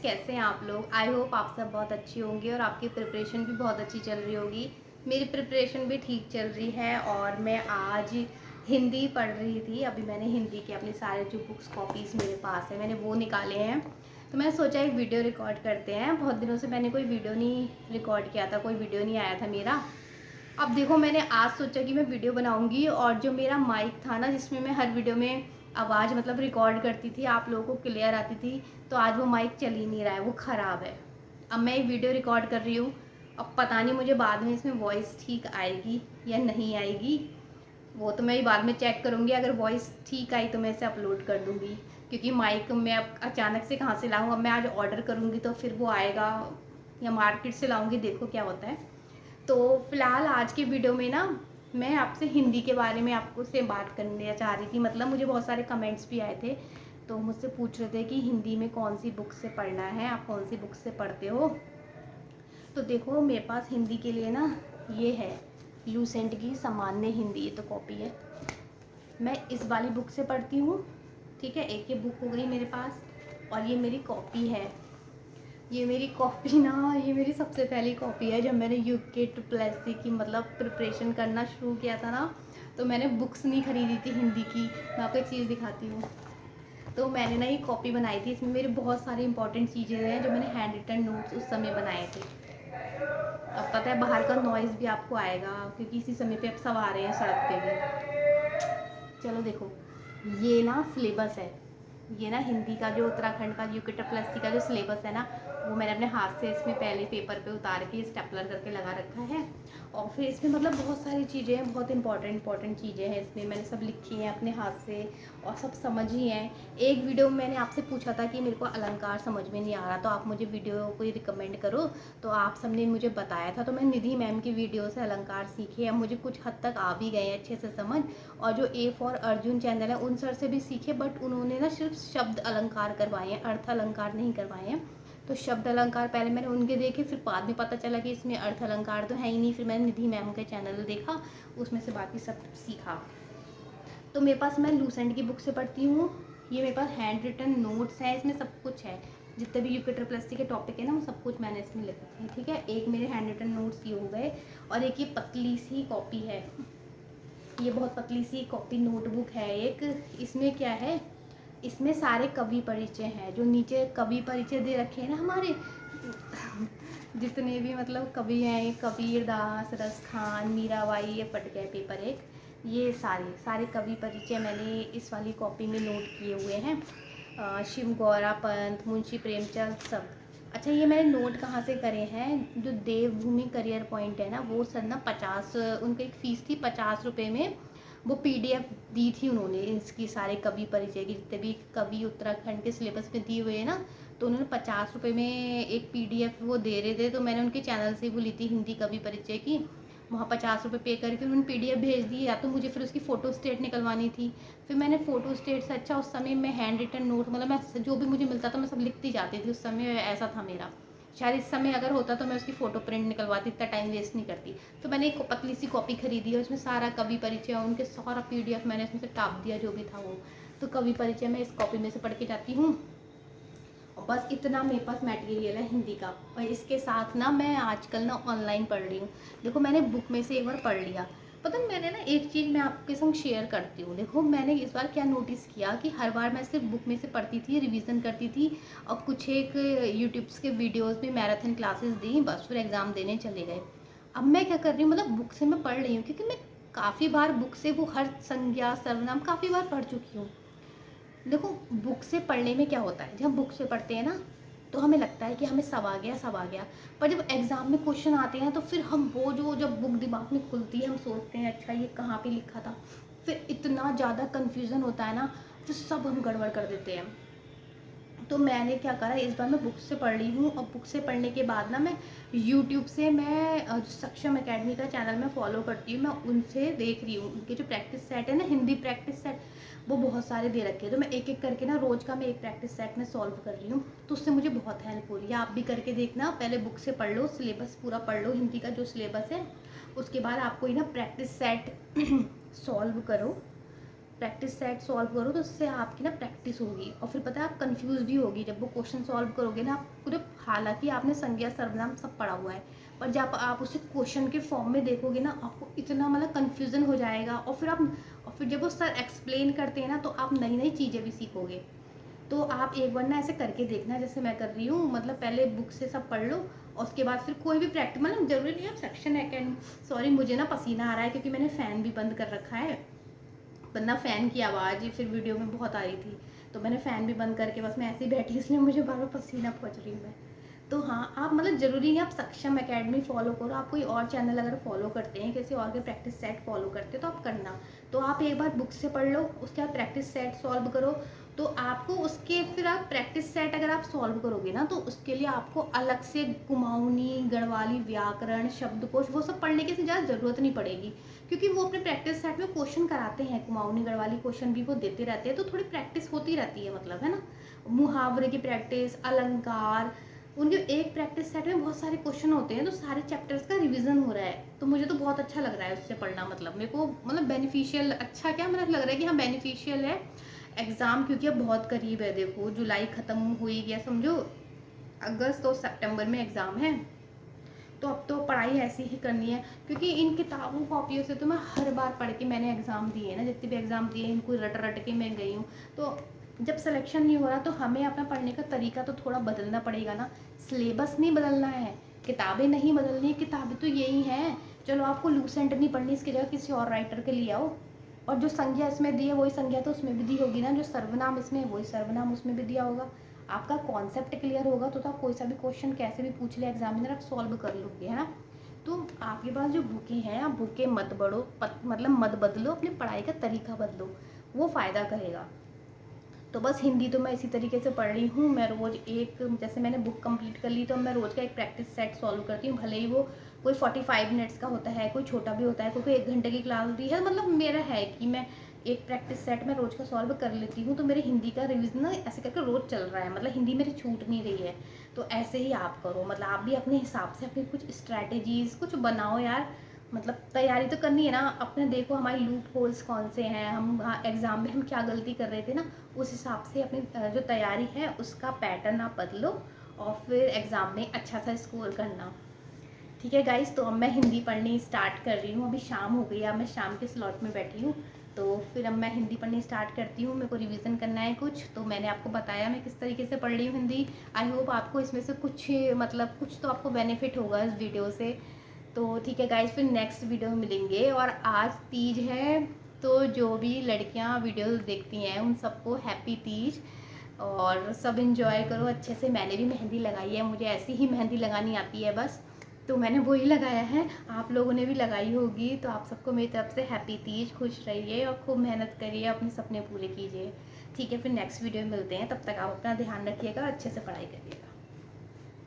कैसे हैं आप लोग। आई होप आप सब बहुत अच्छी होंगे और आपकी प्रिपरेशन भी बहुत अच्छी चल रही होगी। मेरी प्रिपरेशन भी ठीक चल रही है और मैं आज हिंदी पढ़ रही थी। अभी मैंने हिंदी के अपने सारे जो बुक्स कॉपीज़ मेरे पास है मैंने वो निकाले हैं, तो मैंने सोचा एक वीडियो रिकॉर्ड करते हैं। बहुत दिनों से मैंने कोई वीडियो नहीं रिकॉर्ड किया था, कोई वीडियो नहीं आया था मेरा। अब देखो मैंने आज सोचा कि मैं वीडियो बनाऊंगी और जो मेरा माइक था ना जिसमें मैं हर वीडियो में आवाज़ मतलब रिकॉर्ड करती थी, आप लोगों को क्लियर आती थी, तो आज वो माइक चल ही नहीं रहा है, वो ख़राब है। अब मैं एक वीडियो रिकॉर्ड कर रही हूँ, अब पता नहीं मुझे बाद में इसमें वॉइस ठीक आएगी या नहीं आएगी, वो तो मैं बाद में चेक करूँगी। अगर वॉइस ठीक आई तो मैं इसे अपलोड कर दूँगी, क्योंकि माइक मैं अब अचानक से कहाँ से लाऊँ। अब मैं आज ऑर्डर करूँगी तो फिर वो आएगा या मार्केट से लाऊँगी, देखो क्या होता है। तो फ़िलहाल आज की वीडियो में ना मैं आपसे हिंदी के बारे में आपको से बात करने चाह रही थी। मतलब मुझे बहुत सारे कमेंट्स भी आए थे, तो मुझसे पूछ रहे थे कि हिंदी में कौन सी बुक से पढ़ना है, आप कौन सी बुक से पढ़ते हो। तो देखो मेरे पास हिंदी के लिए ना ये है लूसेंट की सामान्य हिंदी, ये तो कॉपी है। मैं इस वाली बुक से पढ़ती हूँ, ठीक है। एक ये बुक हो गई मेरे पास और ये मेरी कॉपी है। ये मेरी कॉपी ना, ये मेरी सबसे पहली कॉपी है। जब मैंने यूके ट्रिपल एससी की मतलब प्रिपरेशन करना शुरू किया था ना, तो मैंने बुक्स नहीं खरीदी थी हिंदी की। मैं आपको एक चीज़ दिखाती हूँ। तो मैंने ना ये कॉपी बनाई थी, इसमें मेरे बहुत सारी इंपॉर्टेंट चीज़ें हैं जो मैंने हैंड रिटन नोट्स उस समय बनाए थे। अब पता है बाहर का नॉइज़ भी आपको आएगा, क्योंकि इसी समय पे अब सब आ रहे हैं सड़क पे भी। चलो देखो, ये ना सिलेबस है। ये ना हिंदी का जो उत्तराखंड का यूके ट्रिपल एससी का जो सिलेबस है ना, वो मैंने अपने हाथ से इसमें पहले पेपर पे उतार के स्टेपलर करके लगा रखा है। और फिर इसमें मतलब बहुत सारी चीज़ें हैं, बहुत इंपॉर्टेंट चीज़ें हैं इसमें, मैंने सब लिखी हैं अपने हाथ से और सब समझ ही हैं। एक वीडियो में मैंने आपसे पूछा था कि मेरे को अलंकार समझ में नहीं आ रहा, तो आप मुझे वीडियो कोई रिकमेंड करो, तो आप सबने मुझे बताया था। तो मैं निधि मैम की वीडियो से अलंकार सीखे, अब मुझे कुछ हद तक आ भी गए हैं अच्छे से समझ। और जो ए फॉर अर्जुन चैनल है उन सर से भी सीखे, बट उन्होंने ना सिर्फ शब्द अलंकार करवाए हैं, अर्थ अलंकार नहीं करवाए हैं। तो शब्द अलंकार पहले मैंने उनके देखे, फिर बाद में पता चला कि इसमें अर्थ अलंकार तो है ही नहीं, फिर मैंने निधि मैम के चैनल देखा, उसमें से बाकी सब सीखा। तो मेरे पास मैं लूसेंट की बुक से पढ़ती हूँ। ये मेरे पास हैंड रिटन नोट्स हैं, इसमें सब कुछ है, जितने भी यूके ट्रिपल एससी के टॉपिक है ना वो सब कुछ मैंने इसमें लिखे थे, ठीक है। एक मेरे हैंड रिटन नोट्स ये हो गए, और एक ये पतली सी कॉपी है, ये बहुत पतली सी कॉपी नोटबुक है एक। इसमें क्या है, इसमें सारे कवि परिचय हैं, जो नीचे कवि परिचय दे रखे हैं ना हमारे जितने भी मतलब कवि हैं, कबीर दास, रस खान, मीराबाई, ये फट गए पेपर एक, ये सारे सारे कवि परिचय मैंने इस वाली कॉपी में नोट किए हुए हैं। शिव गौरा पंत, मुंशी प्रेमचंद, सब। अच्छा, ये मैंने नोट कहाँ से करे हैं, जो देवभूमि करियर पॉइंट है ना, वो सर ना 50, उनकी एक फ़ीस थी 50 रुपये में, वो पीडीएफ दी थी उन्होंने इसकी सारे कवि परिचय की, जितने भी कवि उत्तराखंड के सिलेबस में दिए हुए हैं ना, तो उन्होंने 50 रुपये में एक पीडीएफ वो दे रहे थे। तो मैंने उनके चैनल से वो ली थी हिंदी कवि परिचय की, वहाँ 50 रुपये पे करके उन्होंने पीडीएफ भेज दी। या तो मुझे फिर उसकी फ़ोटो स्टेट निकलवानी थी, फिर मैंने फ़ोटो स्टेट से अच्छा उस समय मैं हैंड रिटन नोट मतलब मैं जो भी मुझे मिलता था मैं सब लिखती जाती थी, उस समय ऐसा था मेरा। शायद इस समय अगर होता तो मैं उसकी फ़ोटो प्रिंट निकलवाती, इतना टाइम वेस्ट नहीं करती। तो मैंने एक पतली सी कॉपी खरीदी और उसमें सारा कवि परिचय, उनके सारा पीडीएफ मैंने इसमें से टाप दिया जो भी था वो। तो कवि परिचय मैं इस कॉपी में से पढ़ के जाती हूँ, और बस इतना मेरे पास मटेरियल है हिंदी का। और इसके साथ ना मैं आजकल ना ऑनलाइन पढ़ रही हूँ। देखो मैंने बुक में से एक बार पढ़ लिया, पता है मैंने ना एक चीज़ मैं आपके संग शेयर करती हूँ। देखो मैंने इस बार क्या नोटिस किया कि हर बार मैं सिर्फ बुक में से पढ़ती थी, रिवीजन करती थी, और कुछ एक यूट्यूब्स के वीडियोज़ में मैराथन क्लासेस दी, बस फिर एग्ज़ाम देने चले गए। अब मैं क्या कर रही हूँ, मतलब बुक से मैं पढ़ रही हूँ, क्योंकि मैं काफ़ी बार बुक से वो हर संज्ञा सर्वनाम काफ़ी बार पढ़ चुकी हूँ। देखो बुक से पढ़ने में क्या होता है, जब हम बुक से पढ़ते हैं ना तो हमें लगता है कि हमें सब आ गया सब आ गया, पर जब एग्ज़ाम में क्वेश्चन आते हैं तो फिर हम वो जो जब बुक दिमाग में खुलती है हम सोचते हैं अच्छा ये कहाँ पे लिखा था, फिर इतना ज़्यादा कन्फ्यूज़न होता है ना, फिर सब हम गड़बड़ कर देते हैं। तो मैंने क्या करा, इस बार मैं बुक से पढ़ रही हूँ, और बुक से पढ़ने के बाद ना मैं यूट्यूब से मैं जो सक्षम एकेडमी का चैनल मैं फॉलो करती हूँ, मैं उनसे देख रही हूँ, उनके जो प्रैक्टिस सेट है ना, हिंदी प्रैक्टिस सेट, वो बहुत सारे दे रखे हैं। तो मैं एक एक करके ना रोज़ का मैं एक प्रैक्टिस सेट में सॉल्व कर रही हूँ, तो उससे मुझे बहुत हेल्प हो रही है। आप भी करके देखना, पहले बुक से पढ़ लो, सिलेबस पूरा पढ़ लो हिंदी का जो सिलेबस है, उसके बाद आपको ही ना प्रैक्टिस सेट सॉल्व करो, प्रैक्टिस सेट सॉल्व करो तो उससे आपकी ना प्रैक्टिस होगी, और फिर पता है आप कंफ्यूज भी होगी जब वो क्वेश्चन सॉल्व करोगे ना, आप पूरे, हालांकि आपने संज्ञा सर्वनाम सब पढ़ा हुआ है, पर जब आप उसे क्वेश्चन के फॉर्म में देखोगे ना, आपको इतना मतलब कन्फ्यूज़न हो जाएगा, और फिर जब वो सर एक्सप्लेन करते हैं ना, तो आप नई नई चीज़ें भी सीखोगे। तो आप एक बार ना ऐसे करके देखना जैसे मैं कर रही हूँ, मतलब पहले बुक से सब पढ़ लो, और उसके बाद फिर कोई भी प्रैक्टिस, मतलब जरूरी नहीं है सेक्शन अकेडमी। सॉरी, मुझे ना पसीना आ रहा है क्योंकि मैंने फ़ैन भी बंद कर रखा है, वरना फ़ैन की आवाज़ फिर वीडियो में बहुत आ रही थी, तो मैंने फ़ैन भी बंद करके बस मैं ऐसे ही बैठी, इसलिए मुझे बार बार पसीना पहुँच रही हूँ मैं। तो हाँ, आप मतलब ज़रूरी नहीं आप सक्षम एकेडमी फॉलो करो, आप कोई और चैनल अगर फॉलो करते हैं, किसी और के प्रैक्टिस सेट फॉलो करते हो तो आप करना। तो आप एक बार बुक से पढ़ लो, उसके बाद प्रैक्टिस सेट सॉल्व करो, तो आपको उसके फिर आप प्रैक्टिस सेट अगर आप सॉल्व करोगे ना, तो उसके लिए आपको अलग से कुमाऊनी, गढ़वाली व्याकरण, शब्दकोश वो सब पढ़ने की ज़्यादा ज़रूरत नहीं पड़ेगी, क्योंकि वो अपने प्रैक्टिस सेट में क्वेश्चन कराते हैं, कुमाऊनी गढ़वाली क्वेश्चन भी वो देते रहते हैं, तो थोड़ी प्रैक्टिस होती रहती है, मतलब है ना। मुहावरे की प्रैक्टिस, अलंकार, उनके एक प्रैक्टिस सेट में बहुत सारे क्वेश्चन होते हैं, तो सारे चैप्टर्स का रिवीजन हो रहा है, तो मुझे तो बहुत अच्छा लग रहा है उससे पढ़ना, मतलब मेरे को मतलब बेनिफिशियल, अच्छा क्या मतलब लग रहा है कि हाँ बेनिफिशियल है एग्ज़ाम, क्योंकि अब बहुत करीब है, देखो जुलाई ख़त्म हो ही गया समझो, अगस्त और सितंबर में एग्ज़ाम है, तो अब तो पढ़ाई ऐसी ही करनी है, क्योंकि इन किताबों कॉपियों से तो मैं हर बार पढ़ के मैंने एग्ज़ाम दिए ना, जितने भी एग्ज़ाम दिए इनको रट रट के मैं गई हूँ, तो जब सिलेक्शन नहीं हो रहा तो हमें अपना पढ़ने का तरीका तो थोड़ा बदलना पड़ेगा ना। सिलेबस नहीं बदलना है, किताबें नहीं बदलनी है, किताबें तो यही हैं, चलो आपको लूसेंट नहीं पढ़नी, इसकी जगह किसी और राइटर के लिए आओ, और जो संज्ञा इसमें दी है वही संज्ञा तो उसमें भी दी होगी ना, जो सर्वनाम इसमें वही सर्वनाम उसमें भी दिया होगा। आपका कॉन्सेप्ट क्लियर होगा तो आप कोई सा भी क्वेश्चन कैसे भी पूछ ले एग्जामिनर, आप सॉल्व कर लोगे, है ना। तो आपके पास जो बुकें हैं, आप बुकें मत बढ़ो, मतलब मत बदलो, अपनी पढ़ाई का तरीका बदलो, वो फ़ायदा करेगा। तो बस हिंदी तो मैं इसी तरीके से पढ़ रही हूँ, मैं रोज़ एक, जैसे मैंने बुक कंप्लीट कर ली तो मैं रोज़ का एक प्रैक्टिस सेट सॉल्व करती हूँ, भले ही वो कोई 45 मिनट्स का होता है, कोई छोटा भी होता है, कोई 1 घंटे की क्लास होती है, मतलब मेरा है कि मैं एक प्रैक्टिस सेट में रोज़ का सॉल्व कर लेती हूँ, तो मेरे हिंदी का रिविजन ना ऐसे करके रोज़ चल रहा है, मतलब हिंदी मेरी छूट नहीं रही है। तो ऐसे ही आप करो, मतलब आप भी अपने हिसाब से अपनी कुछ स्ट्रैटेजीज़ कुछ बनाओ यार, मतलब तैयारी तो करनी है ना अपने, देखो हमारे लूप होल्स कौन से हैं, हम एग्ज़ाम में हम क्या गलती कर रहे थे ना, उस हिसाब से अपनी जो तैयारी है उसका पैटर्न आप बदलो, और फिर एग्ज़ाम में अच्छा सा स्कोर करना। ठीक है गाइस, तो अब मैं हिंदी पढ़नी स्टार्ट कर रही हूँ, अभी शाम हो गई है, अब मैं शाम के स्लॉट में बैठी हूँ, तो फिर अब मैं हिंदी पढ़नी स्टार्ट करती हूँ, मेरे को रिवीजन करना है कुछ, तो मैंने आपको बताया मैं किस तरीके से पढ़ रही हूँ हिंदी। आई होप आपको इसमें से कुछ, मतलब कुछ तो आपको बेनिफिट होगा इस वीडियो से। तो ठीक है गाइस, फिर नेक्स्ट वीडियो में मिलेंगे, और आज तीज है, तो जो भी लड़कियां वीडियो देखती हैं उन सबको हैप्पी तीज, और सब इंजॉय करो अच्छे से। मैंने भी मेहंदी लगाई है, मुझे ऐसी ही मेहंदी लगानी आती है बस, तो मैंने वही लगाया है, आप लोगों ने भी लगाई होगी, तो आप सबको मेरी तरफ से हैप्पी तीज, खुश रहिए और खूब मेहनत करिए, अपने सपने पूरे कीजिए। ठीक है, फिर नेक्स्ट वीडियो में मिलते हैं, तब तक आप अपना ध्यान रखिएगा, अच्छे से पढ़ाई करिएगा।